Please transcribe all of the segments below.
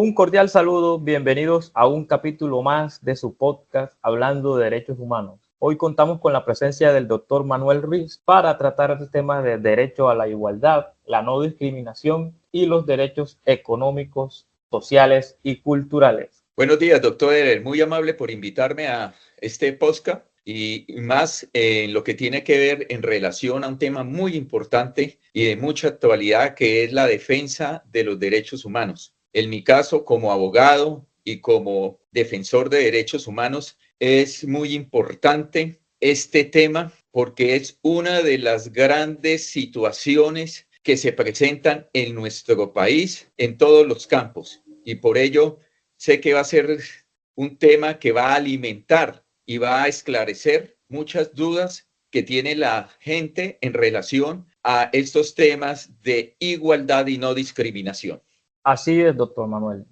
Un cordial saludo, bienvenidos a un capítulo más de su podcast Hablando de Derechos Humanos. Hoy contamos con la presencia del doctor Manuel Ruiz para tratar el tema de derecho a la igualdad, la no discriminación y los derechos económicos, sociales y culturales. Buenos días, doctor Eder. Muy amable por invitarme a este podcast y más en lo que tiene que ver en relación a un tema muy importante y de mucha actualidad, que es la defensa de los derechos humanos. En mi caso, como abogado y como defensor de derechos humanos, es muy importante este tema porque es una de las grandes situaciones que se presentan en nuestro país en todos los campos, y por ello sé que va a ser un tema que va a alimentar y va a esclarecer muchas dudas que tiene la gente en relación a estos temas de igualdad y no discriminación. Así es, doctor Manuel.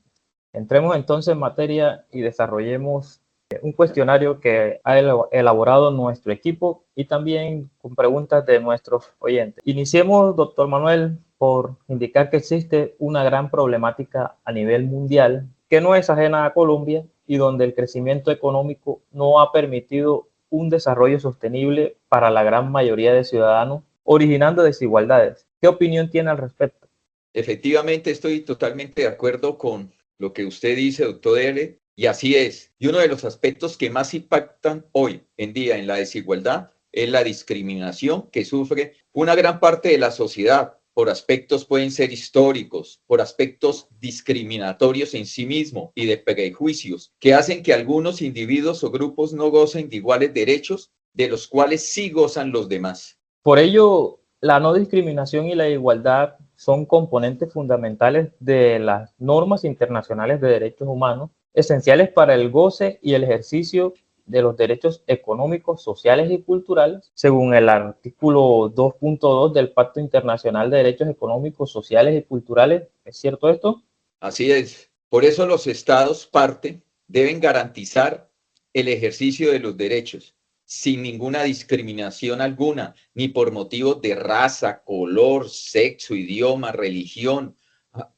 Entremos entonces en materia y desarrollemos un cuestionario que ha elaborado nuestro equipo y también con preguntas de nuestros oyentes. Iniciemos, doctor Manuel, por indicar que existe una gran problemática a nivel mundial que no es ajena a Colombia y donde el crecimiento económico no ha permitido un desarrollo sostenible para la gran mayoría de ciudadanos, originando desigualdades. ¿Qué opinión tiene al respecto? Efectivamente, estoy totalmente de acuerdo con lo que usted dice, doctor Eder, y así es. Y uno de los aspectos que más impactan hoy en día en la desigualdad es la discriminación que sufre una gran parte de la sociedad. Por aspectos pueden ser históricos, por aspectos discriminatorios en sí mismo y de prejuicios que hacen que algunos individuos o grupos no gocen de iguales derechos de los cuales sí gozan los demás. Por ello, la no discriminación y la igualdad son componentes fundamentales de las normas internacionales de derechos humanos, esenciales para el goce y el ejercicio de los derechos económicos, sociales y culturales, según el artículo 2.2 del Pacto Internacional de Derechos Económicos, Sociales y Culturales. ¿Es cierto esto? Así es. Por eso los estados parte deben garantizar el ejercicio de los derechos sin ninguna discriminación alguna, ni por motivos de raza, color, sexo, idioma, religión,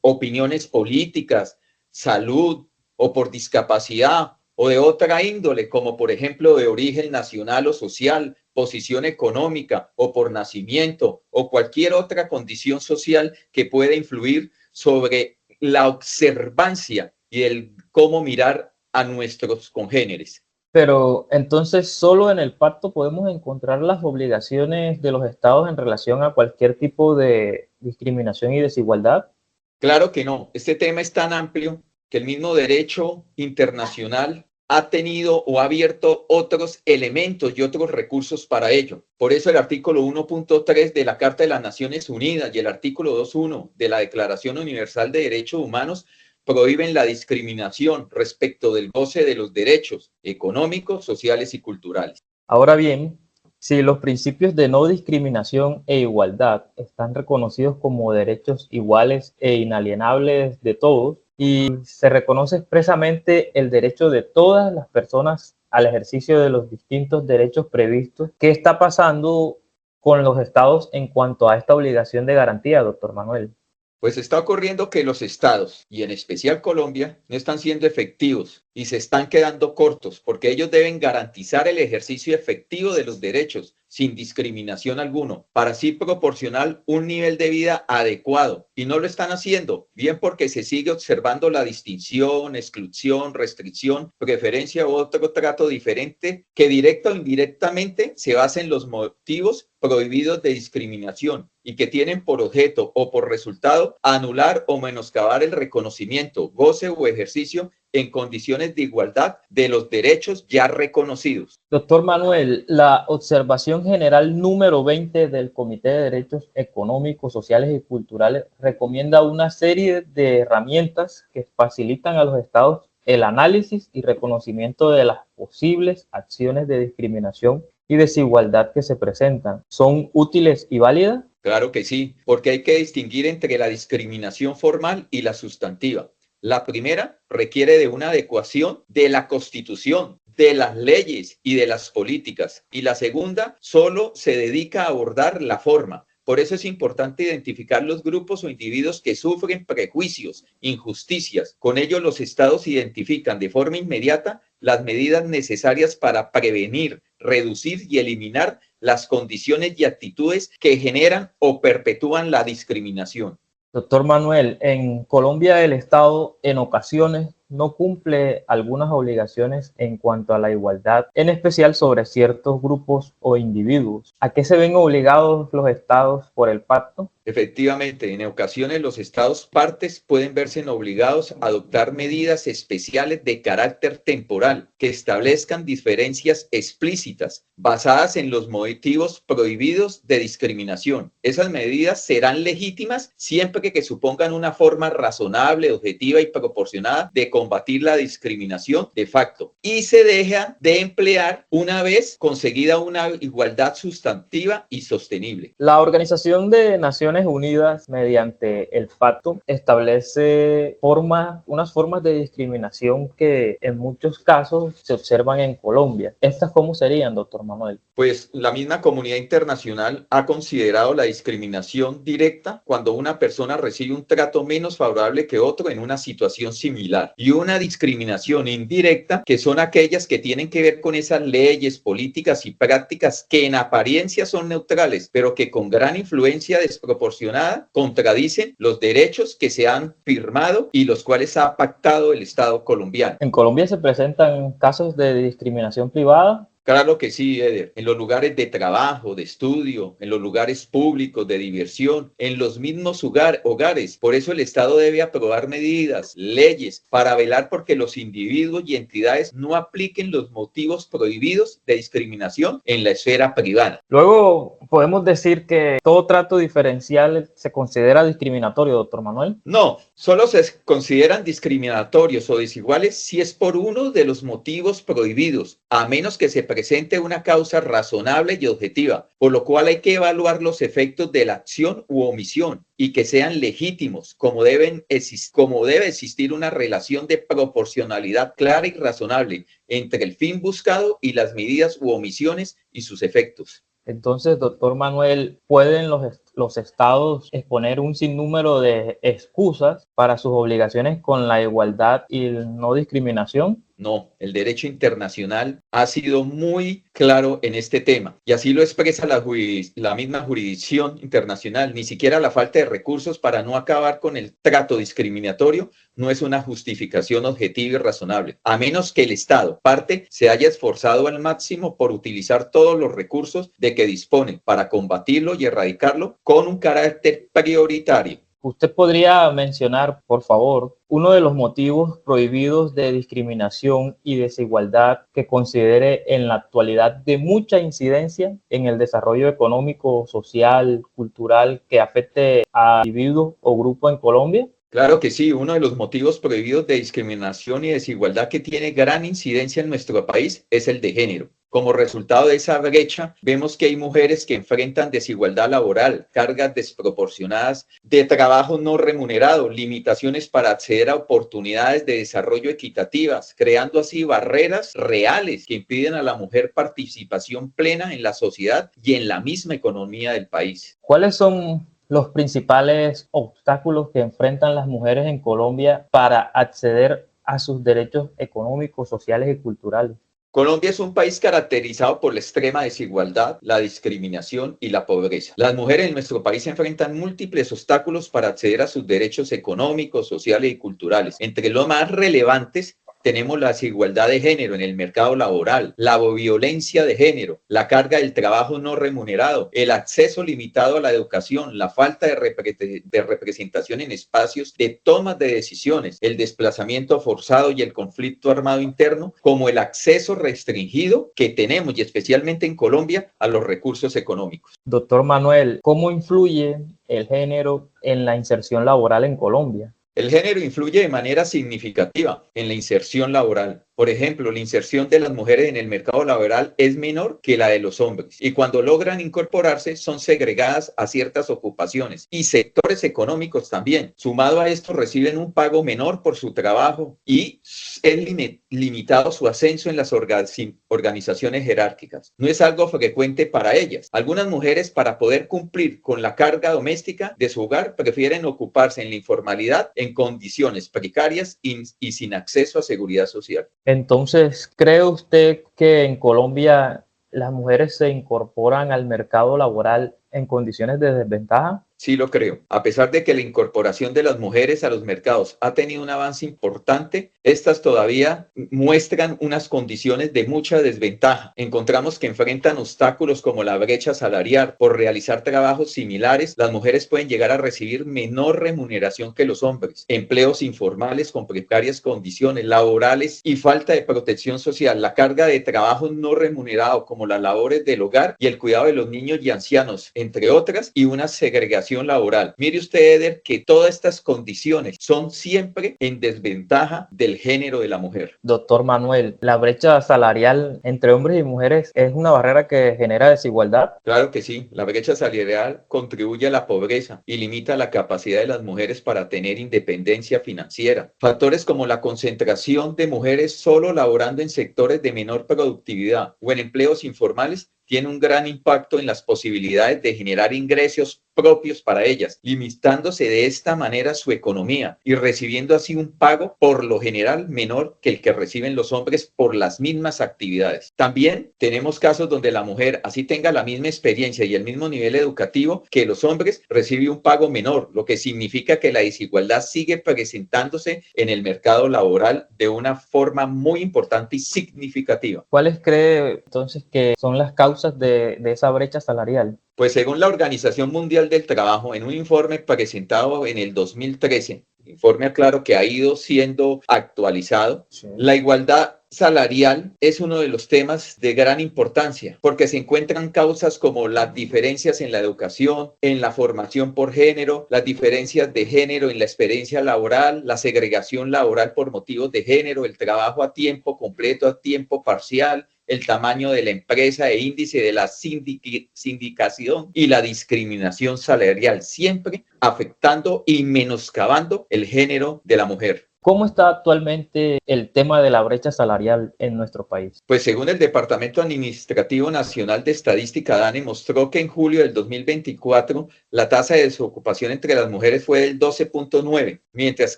opiniones políticas, salud o por discapacidad o de otra índole, como por ejemplo de origen nacional o social, posición económica o por nacimiento o cualquier otra condición social que pueda influir sobre la observancia y el cómo mirar a nuestros congéneres. Pero entonces solo en el pacto podemos encontrar las obligaciones de los estados en relación a cualquier tipo de discriminación y desigualdad. Claro que no. Este tema es tan amplio que el mismo derecho internacional ha tenido o ha abierto otros elementos y otros recursos para ello. Por eso el artículo 1.3 de la Carta de las Naciones Unidas y el artículo 2.1 de la Declaración Universal de Derechos Humanos prohíben la discriminación respecto del goce de los derechos económicos, sociales y culturales. Ahora bien, si los principios de no discriminación e igualdad están reconocidos como derechos iguales e inalienables de todos y se reconoce expresamente el derecho de todas las personas al ejercicio de los distintos derechos previstos, ¿qué está pasando con los estados en cuanto a esta obligación de garantía, doctor Manuel? Pues está ocurriendo que los estados, y en especial Colombia, no están siendo efectivos y se están quedando cortos porque ellos deben garantizar el ejercicio efectivo de los derechos sin discriminación alguno, para así proporcionar un nivel de vida adecuado. Y no lo están haciendo, bien porque se sigue observando la distinción, exclusión, restricción, preferencia u otro trato diferente que directa o indirectamente se basa en los motivos prohibidos de discriminación y que tienen por objeto o por resultado anular o menoscabar el reconocimiento, goce o ejercicio en condiciones de igualdad de los derechos ya reconocidos. Doctor Manuel, la observación general número 20 del Comité de Derechos Económicos, Sociales y Culturales recomienda una serie de herramientas que facilitan a los estados el análisis y reconocimiento de las posibles acciones de discriminación y desigualdad que se presentan. ¿Son útiles y válidas? Claro que sí, porque hay que distinguir entre la discriminación formal y la sustantiva. La primera requiere de una adecuación de la Constitución, de las leyes y de las políticas. Y la segunda solo se dedica a abordar la forma, Por eso es importante identificar los grupos o individuos que sufren prejuicios, injusticias. Con ello, los estados identifican de forma inmediata las medidas necesarias para prevenir, reducir y eliminar las condiciones y actitudes que generan o perpetúan la discriminación. Doctor Manuel, en Colombia el Estado en ocasiones no cumple algunas obligaciones en cuanto a la igualdad, en especial sobre ciertos grupos o individuos. ¿A qué se ven obligados los estados por el pacto? Efectivamente, en ocasiones los estados partes pueden verse obligados a adoptar medidas especiales de carácter temporal que establezcan diferencias explícitas basadas en los motivos prohibidos de discriminación. Esas medidas serán legítimas siempre que supongan una forma razonable, objetiva y proporcionada de combatir la discriminación de facto y se deja de emplear una vez conseguida una igualdad sustantiva y sostenible. La Organización de Naciones Unidas, mediante el pacto, establece unas formas de discriminación que en muchos casos se observan en Colombia. ¿Estas cómo serían, doctor Manuel? Pues la misma comunidad internacional ha considerado la discriminación directa cuando una persona recibe un trato menos favorable que otro en una situación similar, y una discriminación indirecta, que son aquellas que tienen que ver con esas leyes, políticas y prácticas que en apariencia son neutrales, pero que con gran influencia desproporcionada contradicen los derechos que se han firmado y los cuales ha pactado el Estado colombiano. ¿En Colombia se presentan casos de discriminación privada? Claro que sí, Eder. En los lugares de trabajo, de estudio, en los lugares públicos, de diversión, en los mismos hogares. Por eso el Estado debe aprobar medidas, leyes, para velar porque los individuos y entidades no apliquen los motivos prohibidos de discriminación en la esfera privada. Luego, podemos decir que todo trato diferencial se considera discriminatorio, doctor Manuel. No, solo se consideran discriminatorios o desiguales si es por uno de los motivos prohibidos, a menos que se presente una causa razonable y objetiva, por lo cual hay que evaluar los efectos de la acción u omisión y que sean legítimos, como debe existir una relación de proporcionalidad clara y razonable entre el fin buscado y las medidas u omisiones y sus efectos. Entonces, doctor Manuel, ¿pueden los estados exponer un sinnúmero de excusas para sus obligaciones con la igualdad y no discriminación? No, el derecho internacional ha sido muy claro en este tema y así lo expresa la misma jurisdicción internacional. Ni siquiera la falta de recursos para no acabar con el trato discriminatorio no es una justificación objetiva y razonable, a menos que el Estado parte se haya esforzado al máximo por utilizar todos los recursos de que dispone para combatirlo y erradicarlo con un carácter prioritario. ¿Usted podría mencionar, por favor, uno de los motivos prohibidos de discriminación y desigualdad que considere en la actualidad de mucha incidencia en el desarrollo económico, social, cultural que afecte a individuos o grupos en Colombia? Claro que sí, uno de los motivos prohibidos de discriminación y desigualdad que tiene gran incidencia en nuestro país es el de género. Como resultado de esa brecha, vemos que hay mujeres que enfrentan desigualdad laboral, cargas desproporcionadas de trabajo no remunerado, limitaciones para acceder a oportunidades de desarrollo equitativas, creando así barreras reales que impiden a la mujer participación plena en la sociedad y en la misma economía del país. ¿Cuáles son los principales obstáculos que enfrentan las mujeres en Colombia para acceder a sus derechos económicos, sociales y culturales? Colombia es un país caracterizado por la extrema desigualdad, la discriminación y la pobreza. Las mujeres en nuestro país enfrentan múltiples obstáculos para acceder a sus derechos económicos, sociales y culturales. Entre los más relevantes tenemos la desigualdad de género en el mercado laboral, la violencia de género, la carga del trabajo no remunerado, el acceso limitado a la educación, la falta de representación en espacios de tomas de decisiones, el desplazamiento forzado y el conflicto armado interno, como el acceso restringido que tenemos, y especialmente en Colombia, a los recursos económicos. Doctor Manuel, ¿cómo influye el género en la inserción laboral en Colombia? El género influye de manera significativa en la inserción laboral. Por ejemplo, la inserción de las mujeres en el mercado laboral es menor que la de los hombres y cuando logran incorporarse son segregadas a ciertas ocupaciones y sectores económicos también. Sumado a esto, reciben un pago menor por su trabajo y es limitado su ascenso en las organizaciones jerárquicas. No es algo frecuente para ellas. Algunas mujeres, para poder cumplir con la carga doméstica de su hogar, prefieren ocuparse en la informalidad en condiciones precarias y sin acceso a seguridad social. Entonces, ¿cree usted que en Colombia las mujeres se incorporan al mercado laboral en condiciones de desventaja? Sí lo creo. A pesar de que la incorporación de las mujeres a los mercados ha tenido un avance importante, estas todavía muestran unas condiciones de mucha desventaja. Encontramos que enfrentan obstáculos como la brecha salarial. Por realizar trabajos similares, las mujeres pueden llegar a recibir menor remuneración que los hombres. Empleos informales con precarias condiciones laborales y falta de protección social. La carga de trabajo no remunerado como las labores del hogar y el cuidado de los niños y ancianos, entre otras, y una segregación laboral. Mire usted, Eder, que todas estas condiciones son siempre en desventaja del género de la mujer. Doctor Manuel, ¿la brecha salarial entre hombres y mujeres es una barrera que genera desigualdad? Claro que sí, la brecha salarial contribuye a la pobreza y limita la capacidad de las mujeres para tener independencia financiera. Factores como la concentración de mujeres solo laborando en sectores de menor productividad o en empleos informales tiene un gran impacto en las posibilidades de generar ingresos propios para ellas, limitándose de esta manera su economía y recibiendo así un pago por lo general menor que el que reciben los hombres por las mismas actividades. También tenemos casos donde la mujer, así tenga la misma experiencia y el mismo nivel educativo que los hombres, recibe un pago menor, lo que significa que la desigualdad sigue presentándose en el mercado laboral de una forma muy importante y significativa. ¿Cuáles cree entonces que son las causas de esa brecha salarial? Pues según la Organización Mundial del Trabajo, en un informe presentado en el 2013, informe claro que ha ido siendo actualizado, sí, la igualdad salarial es uno de los temas de gran importancia porque se encuentran causas como las diferencias en la educación, en la formación por género, las diferencias de género en la experiencia laboral, la segregación laboral por motivos de género, el trabajo a tiempo completo, a tiempo parcial, el tamaño de la empresa e índice de la sindicación y la discriminación salarial, siempre afectando y menoscabando el género de la mujer. ¿Cómo está actualmente el tema de la brecha salarial en nuestro país? Pues según el Departamento Administrativo Nacional de Estadística, DANE, mostró que en julio del 2024 la tasa de desocupación entre las mujeres fue del 12.9, mientras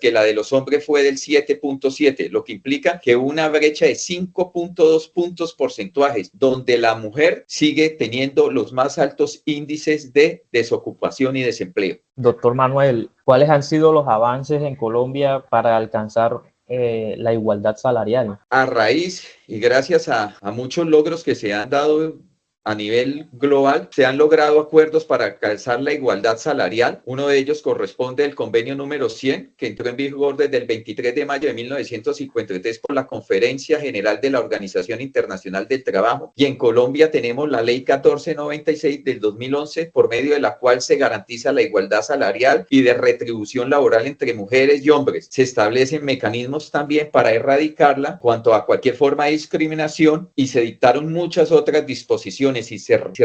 que la de los hombres fue del 7.7, lo que implica que una brecha de 5.2 puntos porcentuales, donde la mujer sigue teniendo los más altos índices de desocupación y desempleo. Doctor Manuel, ¿cuáles han sido los avances en Colombia para alcanzar la igualdad salarial? A raíz y gracias a muchos logros que se han dado a nivel global, se han logrado acuerdos para alcanzar la igualdad salarial. Uno de ellos corresponde al convenio número 100, que entró en vigor desde el 23 de mayo de 1953 por la Conferencia General de la Organización Internacional del Trabajo. Y en Colombia tenemos la Ley 1496 del 2011, por medio de la cual se garantiza la igualdad salarial y de retribución laboral entre mujeres y hombres. Se establecen mecanismos también para erradicarla cuanto a cualquier forma de discriminación y se dictaron muchas otras disposiciones. Si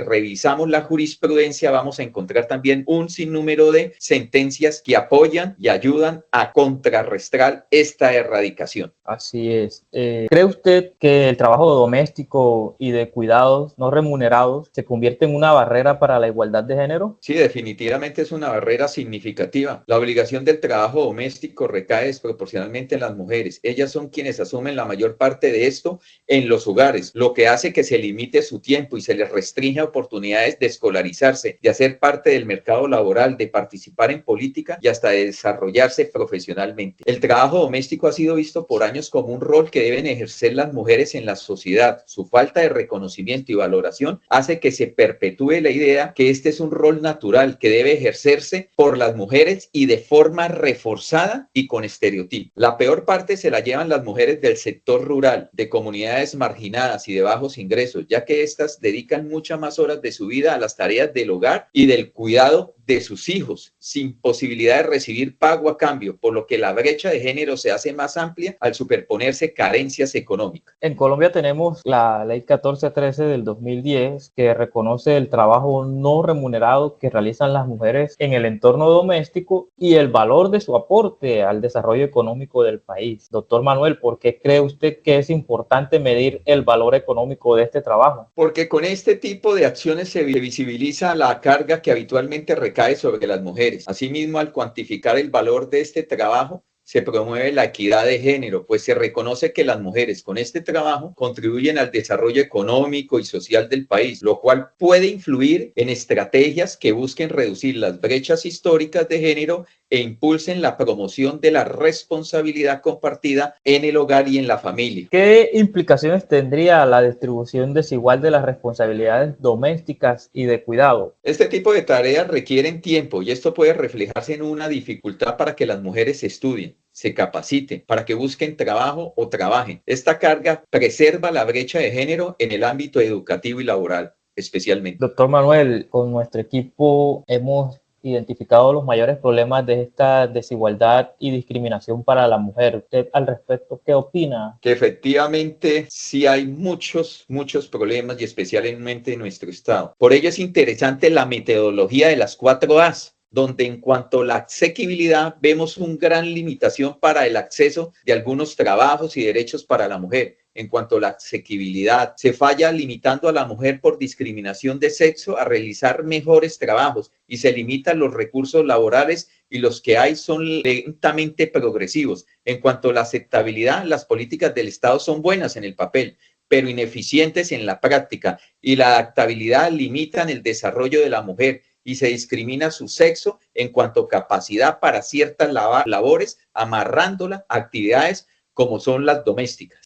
revisamos la jurisprudencia, vamos a encontrar también un sinnúmero de sentencias que apoyan y ayudan a contrarrestar esta erradicación. Así es. ¿Cree usted que el trabajo doméstico y de cuidados no remunerados se convierte en una barrera para la igualdad de género? Sí, definitivamente es una barrera significativa. La obligación del trabajo doméstico recae desproporcionalmente en las mujeres. Ellas son quienes asumen la mayor parte de esto en los hogares, lo que hace que se limite su tiempo y se les restringe oportunidades de escolarizarse, de hacer parte del mercado laboral, de participar en política y hasta de desarrollarse profesionalmente. El trabajo doméstico ha sido visto por años como un rol que deben ejercer las mujeres en la sociedad. Su falta de reconocimiento y valoración hace que se perpetúe la idea que este es un rol natural que debe ejercerse por las mujeres y de forma reforzada y con estereotipos. La peor parte se la llevan las mujeres del sector rural, de comunidades marginadas y de bajos ingresos, ya que estas dedican muchas más horas de su vida a las tareas del hogar y del cuidado de sus hijos sin posibilidad de recibir pago a cambio, por lo que la brecha de género se hace más amplia al superponerse carencias económicas. En Colombia tenemos la ley 1413 del 2010 que reconoce el trabajo no remunerado que realizan las mujeres en el entorno doméstico y el valor de su aporte al desarrollo económico del país. Doctor Manuel, ¿por qué cree usted que es importante medir el valor económico de este trabajo? Porque con este tipo de acciones se visibiliza la carga que habitualmente recae sobre las mujeres. Asimismo, al cuantificar el valor de este trabajo, se promueve la equidad de género, pues se reconoce que las mujeres con este trabajo contribuyen al desarrollo económico y social del país, lo cual puede influir en estrategias que busquen reducir las brechas históricas de género e impulsen la promoción de la responsabilidad compartida en el hogar y en la familia. ¿Qué implicaciones tendría la distribución desigual de las responsabilidades domésticas y de cuidado? Este tipo de tareas requieren tiempo y esto puede reflejarse en una dificultad para que las mujeres estudien, se capaciten, para que busquen trabajo o trabajen. Esta carga preserva la brecha de género en el ámbito educativo y laboral, especialmente. Doctor Manuel, con nuestro equipo hemos identificado los mayores problemas de esta desigualdad y discriminación para la mujer. ¿Usted al respecto qué opina? Que efectivamente sí hay muchos problemas y especialmente en nuestro estado. Por ello es interesante la metodología de las 4As, donde en cuanto a la asequibilidad vemos una gran limitación para el acceso de algunos trabajos y derechos para la mujer. En cuanto a la asequibilidad, se falla limitando a la mujer por discriminación de sexo a realizar mejores trabajos y se limitan los recursos laborales y los que hay son lentamente progresivos. En cuanto a la aceptabilidad, las políticas del Estado son buenas en el papel, pero ineficientes en la práctica, y la adaptabilidad limitan el desarrollo de la mujer y se discrimina su sexo en cuanto a capacidad para ciertas labores, amarrándola a actividades como son las domésticas.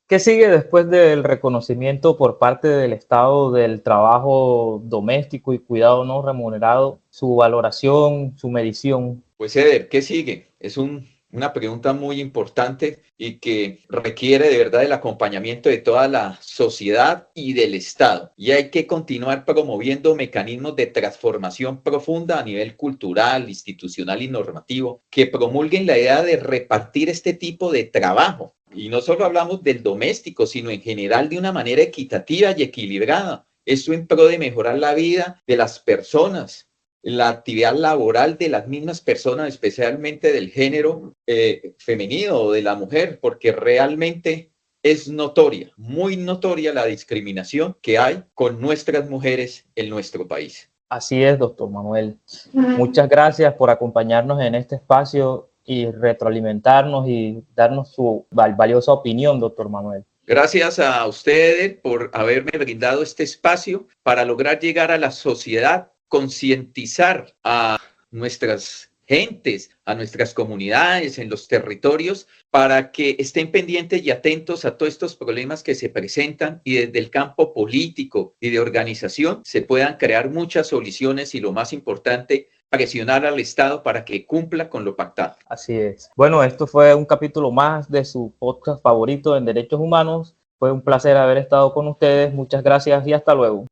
¿Qué sigue después del reconocimiento por parte del Estado del trabajo doméstico y cuidado no remunerado, su valoración, su medición? Pues Eder, ¿qué sigue? Es una pregunta muy importante y que requiere de verdad el acompañamiento de toda la sociedad y del Estado. Y hay que continuar promoviendo mecanismos de transformación profunda a nivel cultural, institucional y normativo que promulguen la idea de repartir este tipo de trabajo. Y no solo hablamos del doméstico, sino en general de una manera equitativa y equilibrada. Esto en pro de mejorar la vida de las personas, la actividad laboral de las mismas personas, especialmente del género femenino o de la mujer, porque realmente es notoria, muy notoria la discriminación que hay con nuestras mujeres en nuestro país. Así es, doctor Manuel. Muchas gracias por acompañarnos en este espacio y retroalimentarnos y darnos su valiosa opinión, doctor Manuel. Gracias a ustedes por haberme brindado este espacio para lograr llegar a la sociedad, concientizar a nuestras gentes, a nuestras comunidades en los territorios, para que estén pendientes y atentos a todos estos problemas que se presentan y desde el campo político y de organización se puedan crear muchas soluciones y lo más importante, presionar al Estado para que cumpla con lo pactado. Así es. Bueno, esto fue un capítulo más de su podcast favorito en Derechos Humanos. Fue un placer haber estado con ustedes. Muchas gracias y hasta luego.